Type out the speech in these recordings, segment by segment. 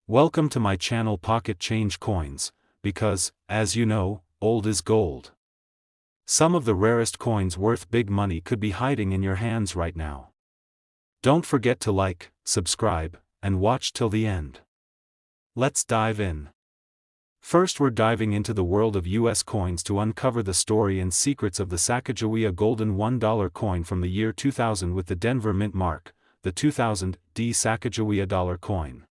Welcome to my channel Pocket Change Coins, because, as you know, old is gold. Some of the rarest coins worth big money could be hiding in your hands right now. Don't forget to like, subscribe, and watch till the end. Let's dive in. First, we're diving into the world of US coins to uncover the story and secrets of the Sacagawea golden $1 coin from the year 2000 with the Denver Mint mark, the 2000 D Sacagawea dollar coin.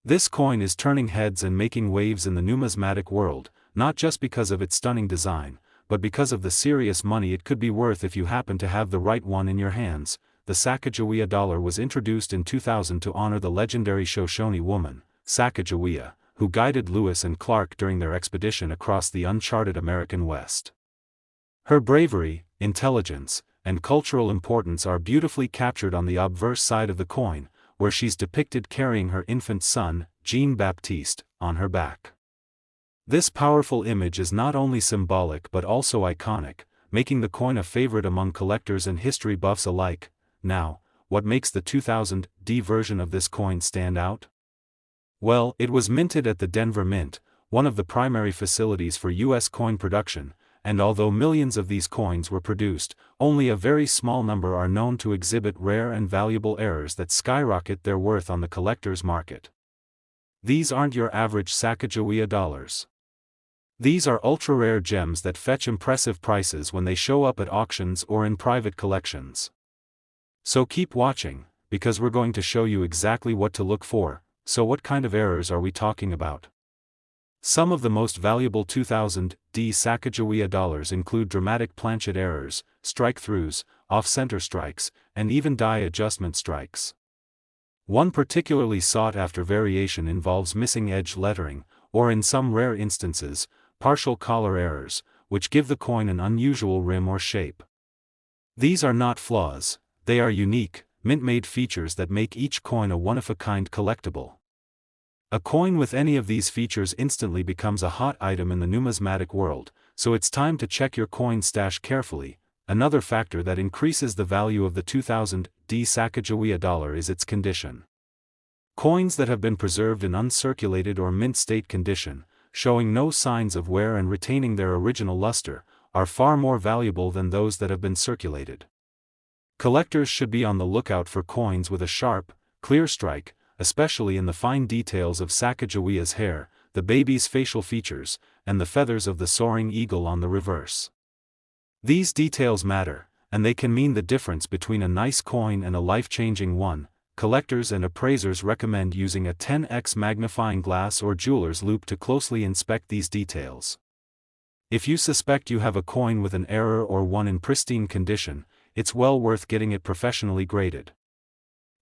This coin is turning heads and making waves in the numismatic world, not just because of its stunning design, but because of the serious money it could be worth if you happen to have the right one in your hands. The Sacagawea dollar was introduced in 2000 to honor the legendary Shoshone woman, Sacagawea, who guided Lewis and Clark during their expedition across the uncharted American West. Her bravery, intelligence, and cultural importance are beautifully captured on the obverse side of the coin, where she's depicted carrying her infant son, Jean-Baptiste, on her back. This powerful image is not only symbolic but also iconic, making the coin a favorite among collectors and history buffs alike. Now, what makes the 2000 D version of this coin stand out? Well, it was minted at the Denver Mint, one of the primary facilities for U.S. coin production, and although millions of these coins were produced, only a very small number are known to exhibit rare and valuable errors that skyrocket their worth on the collector's market. These aren't your average Sacagawea dollars. These are ultra-rare gems that fetch impressive prices when they show up at auctions or in private collections. So keep watching, because we're going to show you exactly what to look for. So what kind of errors are we talking about? Some of the most valuable 2000 D Sacagawea dollars include dramatic planchet errors, strike-throughs, off-center strikes, and even die adjustment strikes. One particularly sought-after variation involves missing edge lettering, or in some rare instances, partial collar errors, which give the coin an unusual rim or shape. These are not flaws, they are unique, mint-made features that make each coin a one-of-a-kind collectible. A coin with any of these features instantly becomes a hot item in the numismatic world, so it's time to check your coin stash carefully. Another factor that increases the value of the 2000 D Sacagawea dollar is its condition. Coins that have been preserved in uncirculated or mint state condition, showing no signs of wear and retaining their original luster, are far more valuable than those that have been circulated. Collectors should be on the lookout for coins with a sharp, clear strike, especially in the fine details of Sacagawea's hair, the baby's facial features, and the feathers of the soaring eagle on the reverse. These details matter, and they can mean the difference between a nice coin and a life-changing one. Collectors and appraisers recommend using a 10x magnifying glass or jeweler's loupe to closely inspect these details. If you suspect you have a coin with an error or one in pristine condition, it's well worth getting it professionally graded.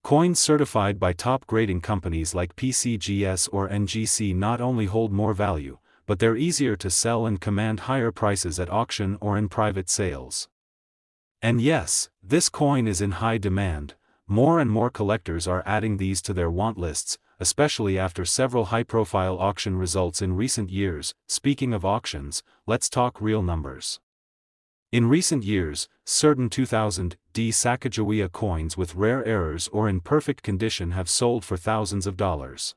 Coins certified by top grading companies like PCGS or NGC not only hold more value, but they're easier to sell and command higher prices at auction or in private sales. And yes, this coin is in high demand. More and more collectors are adding these to their want lists, especially after several high-profile auction results in recent years. Speaking of auctions, let's talk real numbers. In recent years, certain 2000 D Sacagawea coins with rare errors or in perfect condition have sold for thousands of dollars.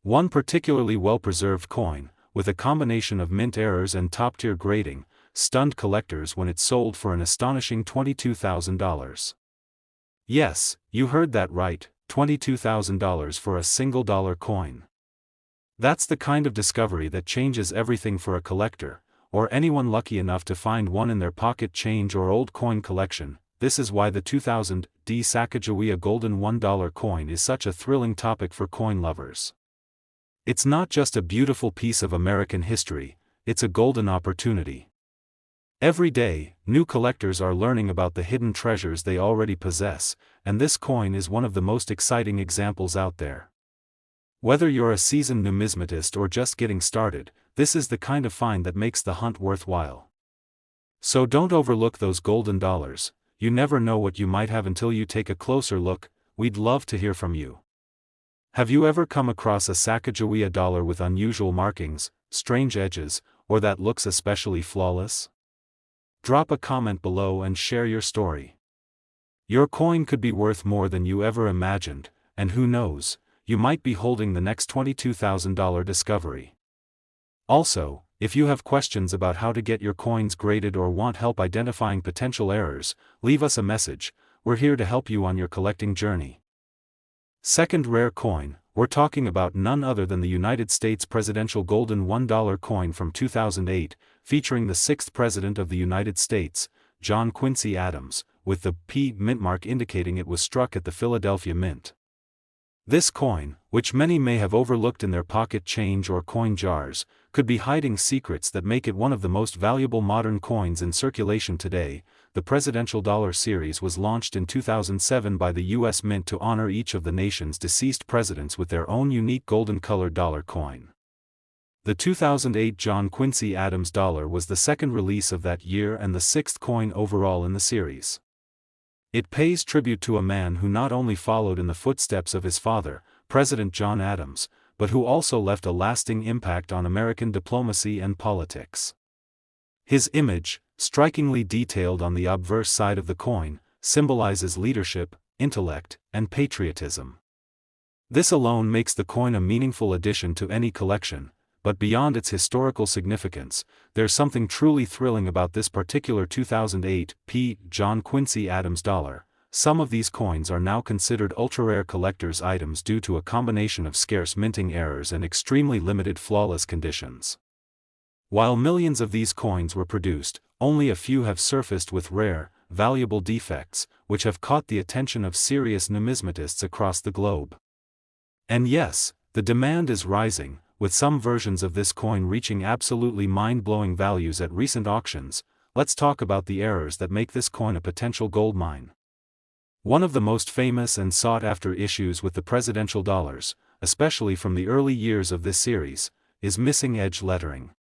One particularly well-preserved coin, with a combination of mint errors and top-tier grading, stunned collectors when it sold for an astonishing $22,000. Yes, you heard that right, $22,000 for a single dollar coin. That's the kind of discovery that changes everything for a collector, or anyone lucky enough to find one in their pocket change or old coin collection. This is why the 2000 D Sacagawea golden $1 coin is such a thrilling topic for coin lovers. It's not just a beautiful piece of American history, it's a golden opportunity. Every day, new collectors are learning about the hidden treasures they already possess, and this coin is one of the most exciting examples out there. Whether you're a seasoned numismatist or just getting started, this is the kind of find that makes the hunt worthwhile. So don't overlook those golden dollars. You never know what you might have until you take a closer look. We'd love to hear from you. Have you ever come across a Sacagawea dollar with unusual markings, strange edges, or that looks especially flawless? Drop a comment below and share your story. Your coin could be worth more than you ever imagined, and who knows, you might be holding the next $22,000 discovery. Also, if you have questions about how to get your coins graded or want help identifying potential errors, leave us a message. We're here to help you on your collecting journey. Second rare coin, we're talking about none other than the United States presidential golden $1 coin from 2008, featuring the 6th President of the United States, John Quincy Adams, with the P mint mark indicating it was struck at the Philadelphia Mint. This coin, which many may have overlooked in their pocket change or coin jars, could be hiding secrets that make it one of the most valuable modern coins in circulation today. The Presidential Dollar Series was launched in 2007 by the U.S. Mint to honor each of the nation's deceased presidents with their own unique golden-colored dollar coin. The 2008 John Quincy Adams dollar was the second release of that year and the 6th coin overall in the series. It pays tribute to a man who not only followed in the footsteps of his father, President John Adams, but who also left a lasting impact on American diplomacy and politics. His image, strikingly detailed on the obverse side of the coin, symbolizes leadership, intellect, and patriotism. This alone makes the coin a meaningful addition to any collection, but beyond its historical significance, there's something truly thrilling about this particular 2008 P. John Quincy Adams dollar. Some of these coins are now considered ultra-rare collector's items due to a combination of scarce minting errors and extremely limited flawless conditions. While millions of these coins were produced, only a few have surfaced with rare, valuable defects, which have caught the attention of serious numismatists across the globe. And yes, the demand is rising, with some versions of this coin reaching absolutely mind-blowing values at recent auctions. Let's talk about the errors that make this coin a potential goldmine. One of the most famous and sought-after issues with the presidential dollars, especially from the early years of this series, is missing edge lettering.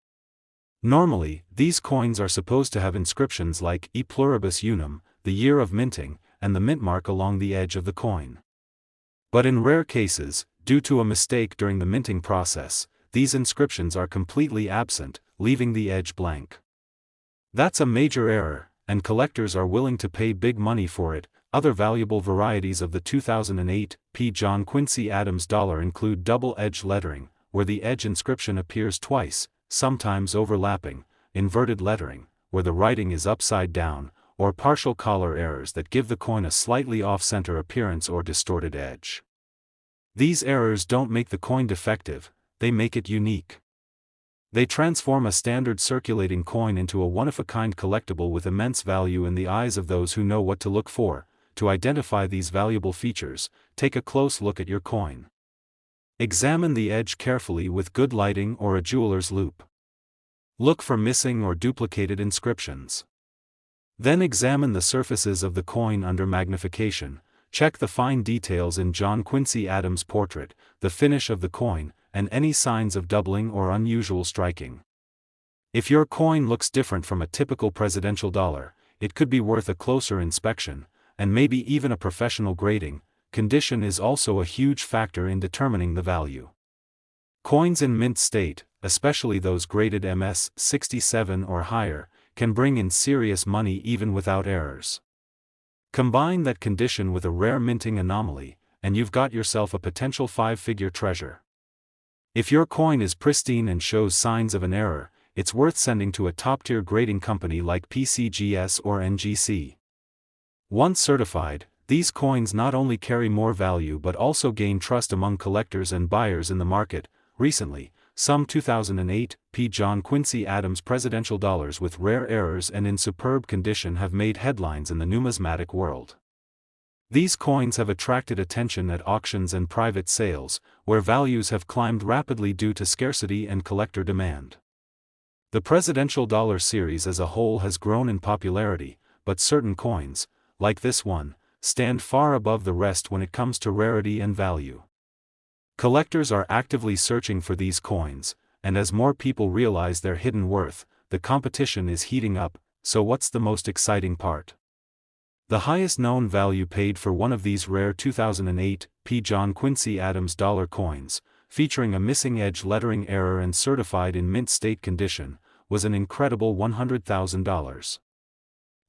Normally, these coins are supposed to have inscriptions like E pluribus unum, the year of minting, and the mint mark along the edge of the coin. But in rare cases, due to a mistake during the minting process, these inscriptions are completely absent, leaving the edge blank. That's a major error, and collectors are willing to pay big money for it. Other valuable varieties of the 2008 P. John Quincy Adams dollar include double-edge lettering, where the edge inscription appears twice, sometimes overlapping, inverted lettering, where the writing is upside down, or partial collar errors that give the coin a slightly off-center appearance or distorted edge. These errors don't make the coin defective, they make it unique. They transform a standard circulating coin into a one-of-a-kind collectible with immense value in the eyes of those who know what to look for. To identify these valuable features, take a close look at your coin. Examine the edge carefully with good lighting or a jeweler's loupe. Look for missing or duplicated inscriptions. Then examine the surfaces of the coin under magnification. Check the fine details in John Quincy Adams' portrait, the finish of the coin, and any signs of doubling or unusual striking. If your coin looks different from a typical presidential dollar, it could be worth a closer inspection, and maybe even a professional grading. Condition is also a huge factor in determining the value. Coins in mint state, especially those graded MS 67 or higher, can bring in serious money even without errors. Combine that condition with a rare minting anomaly, and you've got yourself a potential five-figure treasure. If your coin is pristine and shows signs of an error, it's worth sending to a top-tier grading company like PCGS or NGC. Once certified, these coins not only carry more value but also gain trust among collectors and buyers in the market. Recently, some 2008 P. John Quincy Adams presidential dollars with rare errors and in superb condition have made headlines in the numismatic world. These coins have attracted attention at auctions and private sales, where values have climbed rapidly due to scarcity and collector demand. The presidential dollar series as a whole has grown in popularity, but certain coins, like this one, stand far above the rest when it comes to rarity and value. Collectors are actively searching for these coins, and as more people realize their hidden worth, the competition is heating up. So what's the most exciting part? The highest known value paid for one of these rare 2008 P. John Quincy Adams dollar coins, featuring a missing edge lettering error and certified in mint state condition, was an incredible $100,000.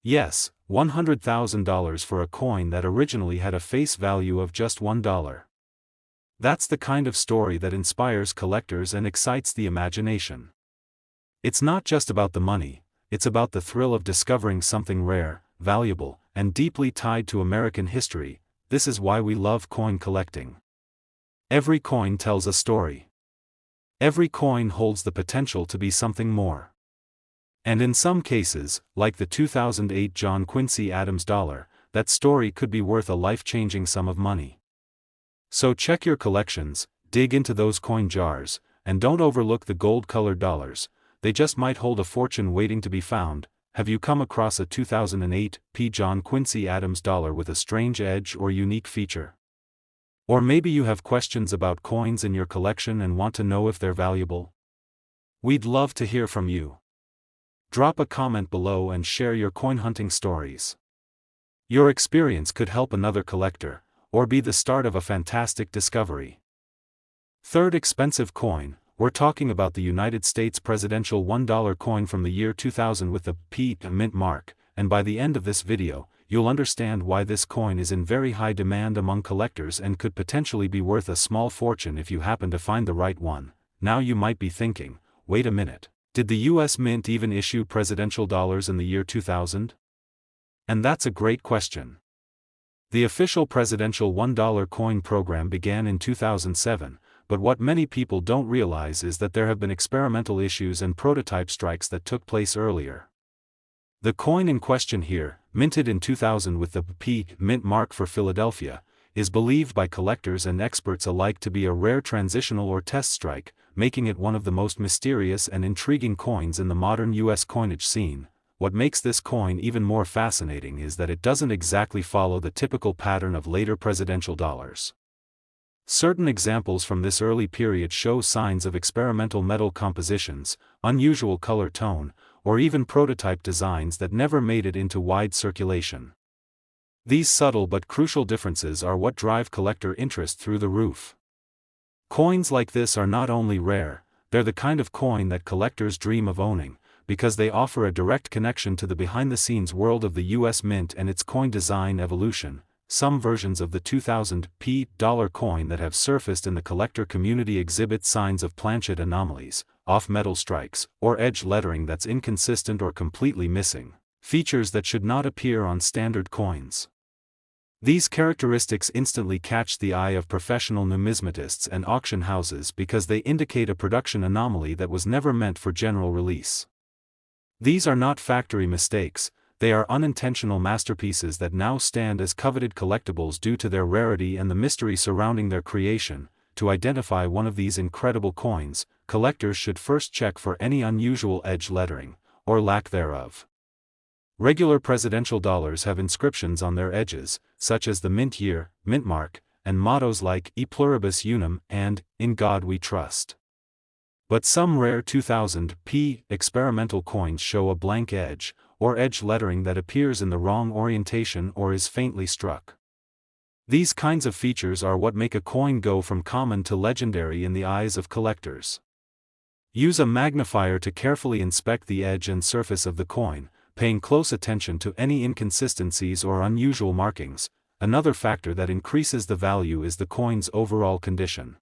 Yes, $100,000 for a coin that originally had a face value of just $1. That's the kind of story that inspires collectors and excites the imagination. It's not just about the money, it's about the thrill of discovering something rare, valuable, and deeply tied to American history. This is why we love coin collecting. Every coin tells a story. Every coin holds the potential to be something more. And in some cases, like the 2008 John Quincy Adams dollar, that story could be worth a life-changing sum of money. So check your collections, dig into those coin jars, and don't overlook the gold-colored dollars. They just might hold a fortune waiting to be found. Have you come across a 2008 John Quincy Adams dollar with a strange edge or unique feature? Or maybe you have questions about coins in your collection and want to know if they're valuable? We'd love to hear from you. Drop a comment below and share your coin hunting stories. Your experience could help another collector, or be the start of a fantastic discovery. Third expensive coin, we're talking about the United States presidential $1 coin from the year 2000 with the P mint mark, and by the end of this video, you'll understand why this coin is in very high demand among collectors and could potentially be worth a small fortune if you happen to find the right one. Now you might be thinking, wait a minute, did the US Mint even issue presidential dollars in the year 2000? And that's a great question. The official presidential $1 coin program began in 2007, but what many people don't realize is that there have been experimental issues and prototype strikes that took place earlier. The coin in question here, minted in 2000 with the P mint mark for Philadelphia, is believed by collectors and experts alike to be a rare transitional or test strike, making it one of the most mysterious and intriguing coins in the modern U.S. coinage scene. What makes this coin even more fascinating is that it doesn't exactly follow the typical pattern of later presidential dollars. Certain examples from this early period show signs of experimental metal compositions, unusual color tone, or even prototype designs that never made it into wide circulation. These subtle but crucial differences are what drive collector interest through the roof. Coins like this are not only rare, they're the kind of coin that collectors dream of owning, because they offer a direct connection to the behind-the-scenes world of the US Mint and its coin design evolution. Some versions of the 2000 dollar coin that have surfaced in the collector community exhibit signs of planchet anomalies, off-metal strikes, or edge lettering that's inconsistent or completely missing, features that should not appear on standard coins. These characteristics instantly catch the eye of professional numismatists and auction houses because they indicate a production anomaly that was never meant for general release. These are not factory mistakes, they are unintentional masterpieces that now stand as coveted collectibles due to their rarity and the mystery surrounding their creation. To identify one of these incredible coins, collectors should first check for any unusual edge lettering, or lack thereof. Regular presidential dollars have inscriptions on their edges, such as the mint year, mint mark, and mottos like E pluribus unum and In God We Trust. But some rare 2000 experimental coins show a blank edge, or edge lettering that appears in the wrong orientation or is faintly struck. These kinds of features are what make a coin go from common to legendary in the eyes of collectors. Use a magnifier to carefully inspect the edge and surface of the coin, paying close attention to any inconsistencies or unusual markings. Another factor that increases the value is the coin's overall condition.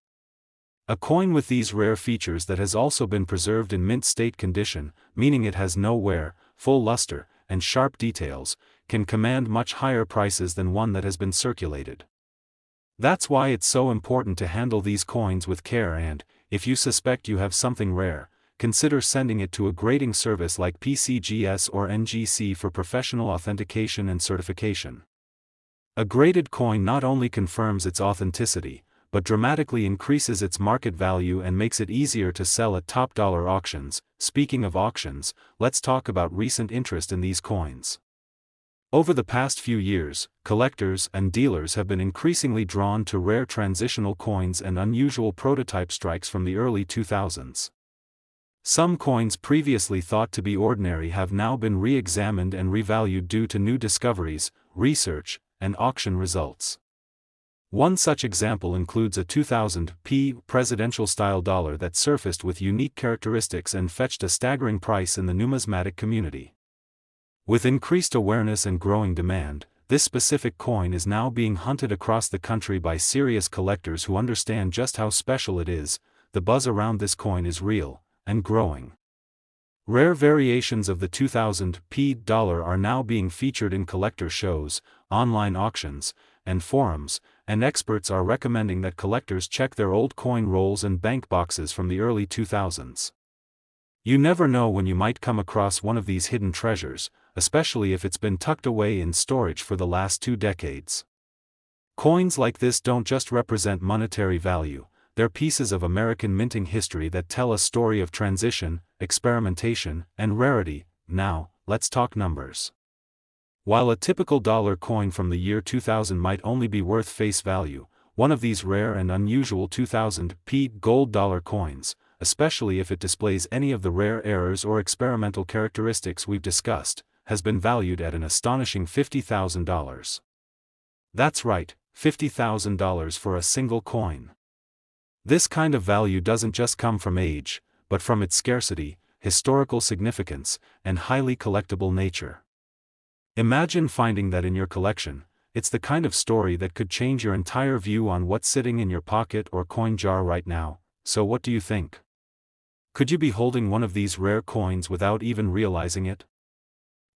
A coin with these rare features that has also been preserved in mint state condition, meaning it has no wear, full luster, and sharp details, can command much higher prices than one that has been circulated. That's why it's so important to handle these coins with care and, if you suspect you have something rare, consider sending it to a grading service like PCGS or NGC for professional authentication and certification. A graded coin not only confirms its authenticity, but dramatically increases its market value and makes it easier to sell at top dollar auctions. Speaking of auctions, let's talk about recent interest in these coins. Over the past few years, collectors and dealers have been increasingly drawn to rare transitional coins and unusual prototype strikes from the early 2000s. Some coins previously thought to be ordinary have now been re-examined and revalued due to new discoveries, research, and auction results. One such example includes a 2000 presidential-style dollar that surfaced with unique characteristics and fetched a staggering price in the numismatic community. With increased awareness and growing demand, this specific coin is now being hunted across the country by serious collectors who understand just how special it is. The buzz around this coin is real, and growing. Rare variations of the 2000 P dollar are now being featured in collector shows, online auctions, and forums, and experts are recommending that collectors check their old coin rolls and bank boxes from the early 2000s. You never know when you might come across one of these hidden treasures, especially if it's been tucked away in storage for the last 2 decades. Coins like this don't just represent monetary value, they're pieces of American minting history that tell a story of transition, experimentation, and rarity. Now, let's talk numbers. While a typical dollar coin from the year 2000 might only be worth face value, one of these rare and unusual 2000 P gold dollar coins, especially if it displays any of the rare errors or experimental characteristics we've discussed, has been valued at an astonishing $50,000. That's right, $50,000 for a single coin. This kind of value doesn't just come from age, but from its scarcity, historical significance, and highly collectible nature. Imagine finding that in your collection. It's the kind of story that could change your entire view on what's sitting in your pocket or coin jar right now. So what do you think? Could you be holding one of these rare coins without even realizing it?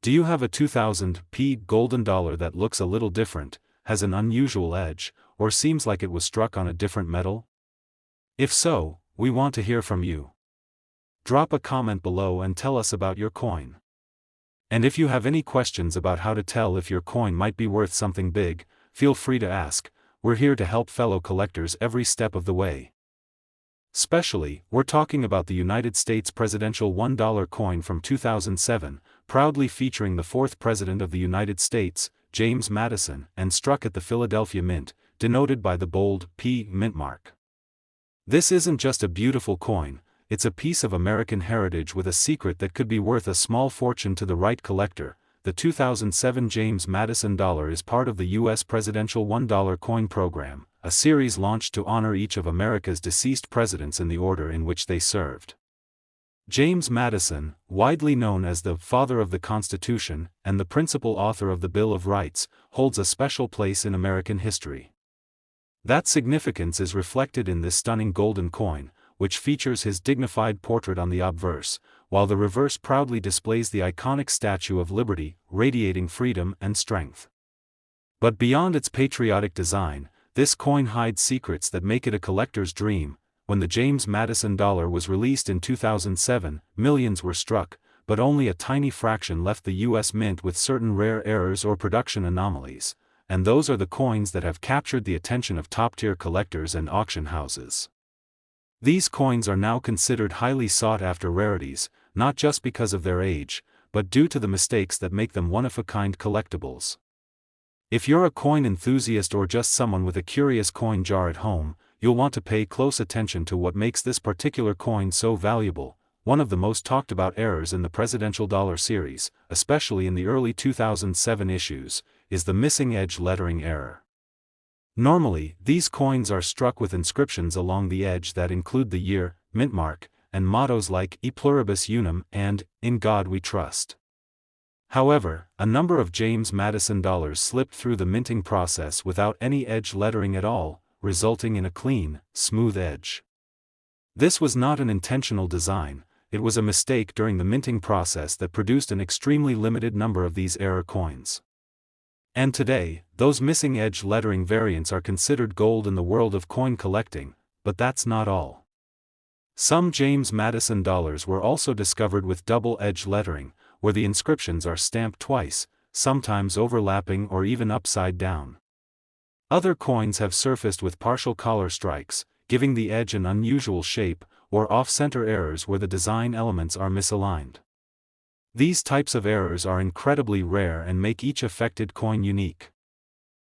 Do you have a 2000 P golden dollar that looks a little different, has an unusual edge, or seems like it was struck on a different metal? If so, we want to hear from you. Drop a comment below and tell us about your coin. And if you have any questions about how to tell if your coin might be worth something big, feel free to ask. We're here to help fellow collectors every step of the way. Especially, we're talking about the United States presidential $1 coin from 2007, proudly featuring the 4th President of the United States, James Madison, and struck at the Philadelphia Mint, denoted by the bold P mint mark. This isn't just a beautiful coin, it's a piece of American heritage with a secret that could be worth a small fortune to the right collector. The 2007 James Madison dollar is part of the U.S. presidential $1 coin program, a series launched to honor each of America's deceased presidents in the order in which they served. James Madison, widely known as the Father of the Constitution and the principal author of the Bill of Rights, holds a special place in American history. That significance is reflected in this stunning golden coin, which features his dignified portrait on the obverse, while the reverse proudly displays the iconic Statue of Liberty, radiating freedom and strength. But beyond its patriotic design, this coin hides secrets that make it a collector's dream. When the James Madison dollar was released in 2007, millions were struck, but only a tiny fraction left the U.S. Mint with certain rare errors or production anomalies, and those are the coins that have captured the attention of top-tier collectors and auction houses. These coins are now considered highly sought-after rarities, not just because of their age, but due to the mistakes that make them one-of-a-kind collectibles. If you're a coin enthusiast or just someone with a curious coin jar at home, you'll want to pay close attention to what makes this particular coin so valuable. One of the most talked about errors in the presidential dollar series, especially in the early 2007 issues, is the missing edge lettering error. Normally, these coins are struck with inscriptions along the edge that include the year, mint mark, and mottos like E pluribus unum and In God We Trust. However, a number of James Madison dollars slipped through the minting process without any edge lettering at all, resulting in a clean, smooth edge. This was not an intentional design, it was a mistake during the minting process that produced an extremely limited number of these error coins. And today, those missing edge lettering variants are considered gold in the world of coin collecting, but that's not all. Some James Madison dollars were also discovered with double edge lettering, where the inscriptions are stamped twice, sometimes overlapping or even upside down. Other coins have surfaced with partial collar strikes, giving the edge an unusual shape, or off-center errors where the design elements are misaligned. These types of errors are incredibly rare and make each affected coin unique.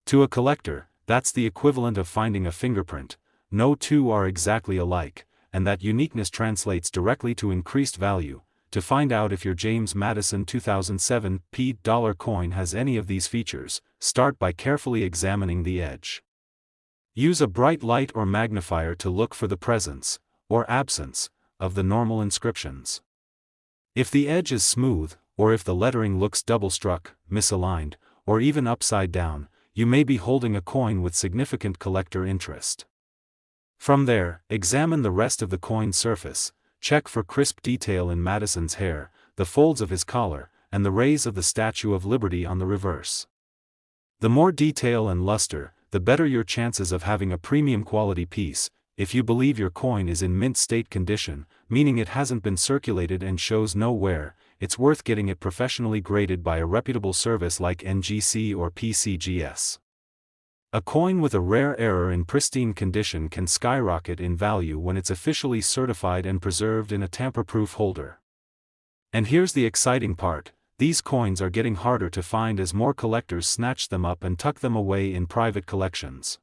To a collector, that's the equivalent of finding a fingerprint. No two are exactly alike, and that uniqueness translates directly to increased value. To find out if your James Madison 2007 P dollar coin has any of these features, start by carefully examining the edge. Use a bright light or magnifier to look for the presence, or absence, of the normal inscriptions. If the edge is smooth, or if the lettering looks double-struck, misaligned, or even upside down, you may be holding a coin with significant collector interest. From there, examine the rest of the coin's surface, check for crisp detail in Madison's hair, the folds of his collar, and the rays of the Statue of Liberty on the reverse. The more detail and luster, the better your chances of having a premium quality piece. If you believe your coin is in mint state condition, meaning it hasn't been circulated and shows no wear, it's worth getting it professionally graded by a reputable service like NGC or PCGS. A coin with a rare error in pristine condition can skyrocket in value when it's officially certified and preserved in a tamper-proof holder. And here's the exciting part, these coins are getting harder to find as more collectors snatch them up and tuck them away in private collections.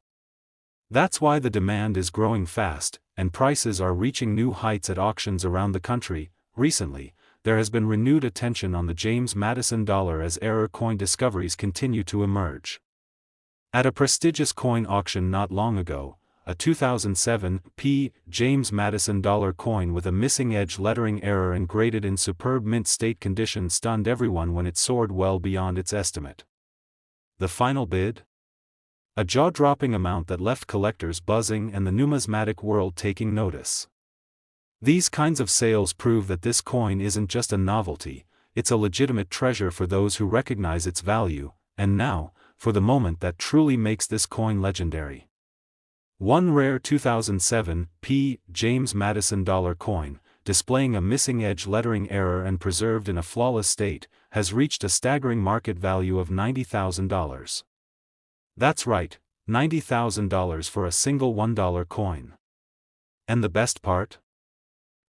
That's why the demand is growing fast, and prices are reaching new heights at auctions around the country. Recently, there has been renewed attention on the James Madison dollar as error coin discoveries continue to emerge. At a prestigious coin auction not long ago, a 2007 P. James Madison dollar coin with a missing edge lettering error and graded in superb mint state condition stunned everyone when it soared well beyond its estimate. The final bid? A jaw-dropping amount that left collectors buzzing and the numismatic world taking notice. These kinds of sales prove that this coin isn't just a novelty, it's a legitimate treasure for those who recognize its value, and now, for the moment that truly makes this coin legendary. One rare 2007 P. James Madison dollar coin, displaying a missing edge lettering error and preserved in a flawless state, has reached a staggering market value of $90,000. That's right, $90,000 for a single $1 coin. And the best part?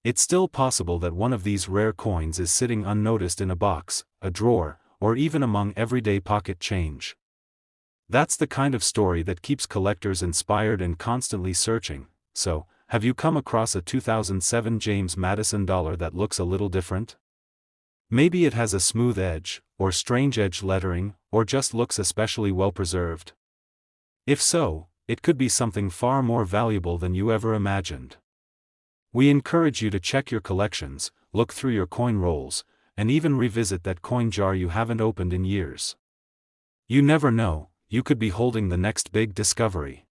It's still possible that one of these rare coins is sitting unnoticed in a box, a drawer, or even among everyday pocket change. That's the kind of story that keeps collectors inspired and constantly searching. So, have you come across a 2007 James Madison dollar that looks a little different? Maybe it has a smooth edge, or strange edge lettering, or just looks especially well preserved. If so, it could be something far more valuable than you ever imagined. We encourage you to check your collections, look through your coin rolls, and even revisit that coin jar you haven't opened in years. You never know, you could be holding the next big discovery.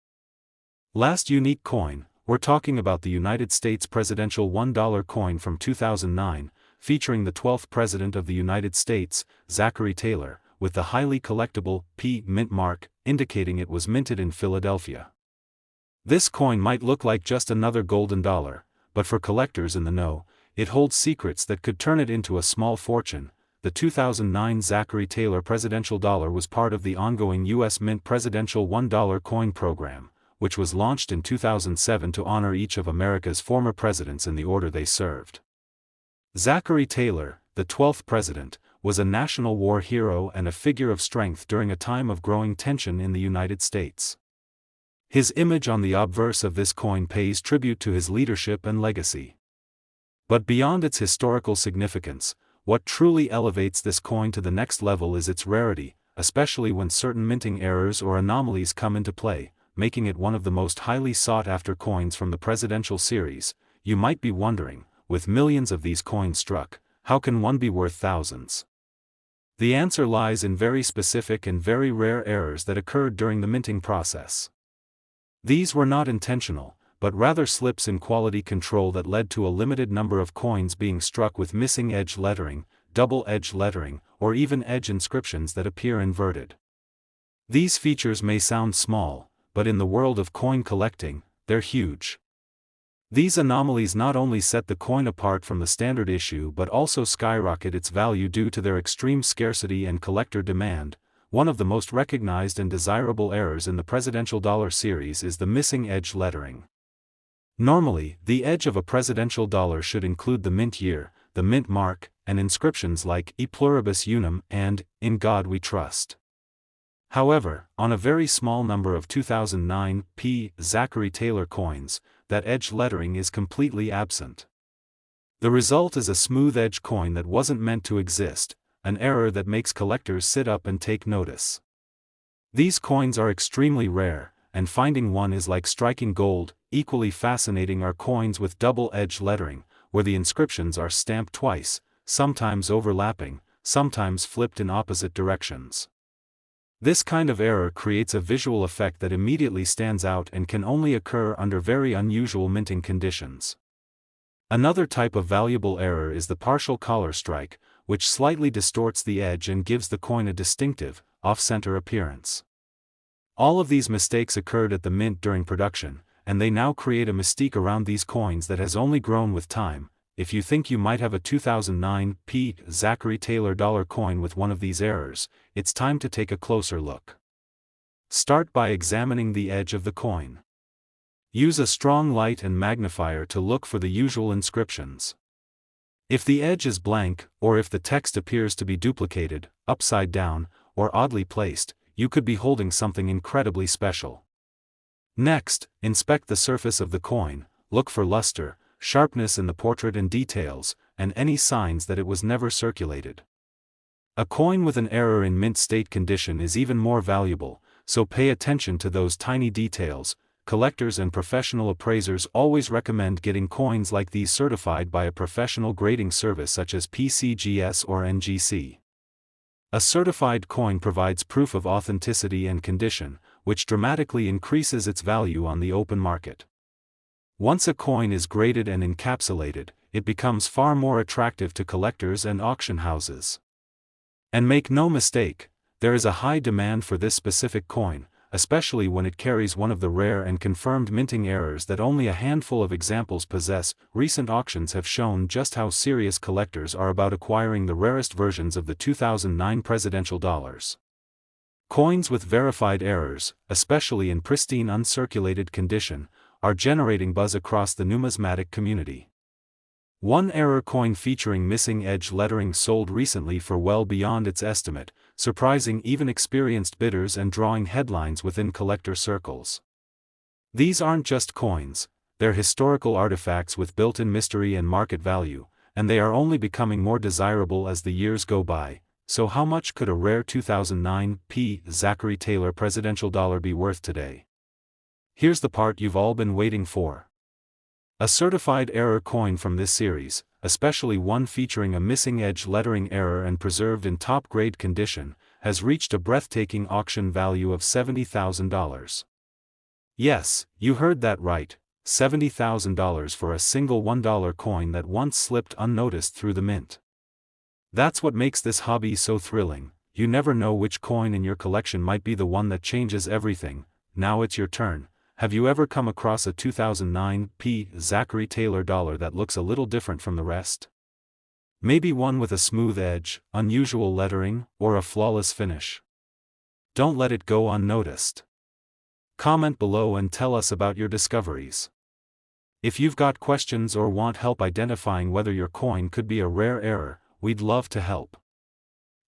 Last unique coin, we're talking about the United States presidential $1 coin from 2009, featuring the 12th President of the United States, Zachary Taylor, with the highly collectible P mint mark, indicating it was minted in Philadelphia. This coin might look like just another golden dollar, but for collectors in the know, it holds secrets that could turn it into a small fortune. The 2009 Zachary Taylor presidential dollar was part of the ongoing U.S. Mint presidential $1 coin program, which was launched in 2007 to honor each of America's former presidents in the order they served. Zachary Taylor, the 12th president, was a national war hero and a figure of strength during a time of growing tension in the United States. His image on the obverse of this coin pays tribute to his leadership and legacy. But beyond its historical significance, what truly elevates this coin to the next level is its rarity, especially when certain minting errors or anomalies come into play, making it one of the most highly sought-after coins from the presidential series. You might be wondering, with millions of these coins struck, how can one be worth thousands? The answer lies in very specific and very rare errors that occurred during the minting process. These were not intentional, but rather slips in quality control that led to a limited number of coins being struck with missing edge lettering, double edge lettering, or even edge inscriptions that appear inverted. These features may sound small, but in the world of coin collecting, they're huge. These anomalies not only set the coin apart from the standard issue but also skyrocket its value due to their extreme scarcity and collector demand. One of the most recognized and desirable errors in the presidential dollar series is the missing edge lettering. Normally, the edge of a presidential dollar should include the mint year, the mint mark, and inscriptions like E pluribus unum and In God We Trust. However, on a very small number of 2009 P. Zachary Taylor coins, that edge lettering is completely absent. The result is a smooth edge coin that wasn't meant to exist, an error that makes collectors sit up and take notice. These coins are extremely rare, and finding one is like striking gold. Equally fascinating are coins with double edge lettering, where the inscriptions are stamped twice, sometimes overlapping, sometimes flipped in opposite directions. This kind of error creates a visual effect that immediately stands out and can only occur under very unusual minting conditions. Another type of valuable error is the partial collar strike, which slightly distorts the edge and gives the coin a distinctive, off-center appearance. All of these mistakes occurred at the mint during production, and they now create a mystique around these coins that has only grown with time. If you think you might have a 2009 P. Zachary Taylor dollar coin with one of these errors, it's time to take a closer look. Start by examining the edge of the coin. Use a strong light and magnifier to look for the usual inscriptions. If the edge is blank, or if the text appears to be duplicated, upside down, or oddly placed, you could be holding something incredibly special. Next, inspect the surface of the coin, look for luster, sharpness in the portrait and details, and any signs that it was never circulated. A coin with an error in mint state condition is even more valuable, so pay attention to those tiny details. Collectors and professional appraisers always recommend getting coins like these certified by a professional grading service such as PCGS or NGC. A certified coin provides proof of authenticity and condition, which dramatically increases its value on the open market. Once a coin is graded and encapsulated, it becomes far more attractive to collectors and auction houses. And make no mistake, there is a high demand for this specific coin, especially when it carries one of the rare and confirmed minting errors that only a handful of examples possess. Recent auctions have shown just how serious collectors are about acquiring the rarest versions of the 2009 presidential dollars. Coins with verified errors, especially in pristine uncirculated condition, are generating buzz across the numismatic community. One error coin featuring missing edge lettering sold recently for well beyond its estimate, surprising even experienced bidders and drawing headlines within collector circles. These aren't just coins, they're historical artifacts with built-in mystery and market value, and they are only becoming more desirable as the years go by. So how much could a rare 2009 P. Zachary Taylor presidential dollar be worth today? Here's the part you've all been waiting for. A certified error coin from this series, especially one featuring a missing edge lettering error and preserved in top-grade condition, has reached a breathtaking auction value of $70,000. Yes, you heard that right, $70,000 for a single $1 coin that once slipped unnoticed through the mint. That's what makes this hobby so thrilling. You never know which coin in your collection might be the one that changes everything. Now it's your turn. Have you ever come across a 2009 P. Zachary Taylor dollar that looks a little different from the rest? Maybe one with a smooth edge, unusual lettering, or a flawless finish. Don't let it go unnoticed. Comment below and tell us about your discoveries. If you've got questions or want help identifying whether your coin could be a rare error, we'd love to help.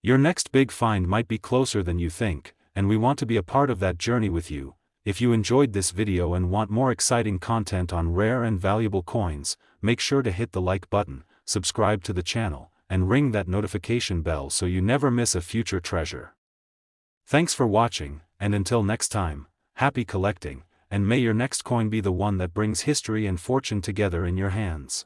Your next big find might be closer than you think, and we want to be a part of that journey with you. If you enjoyed this video and want more exciting content on rare and valuable coins, make sure to hit the like button, subscribe to the channel, and ring that notification bell so you never miss a future treasure. Thanks for watching, and until next time, happy collecting, and may your next coin be the one that brings history and fortune together in your hands.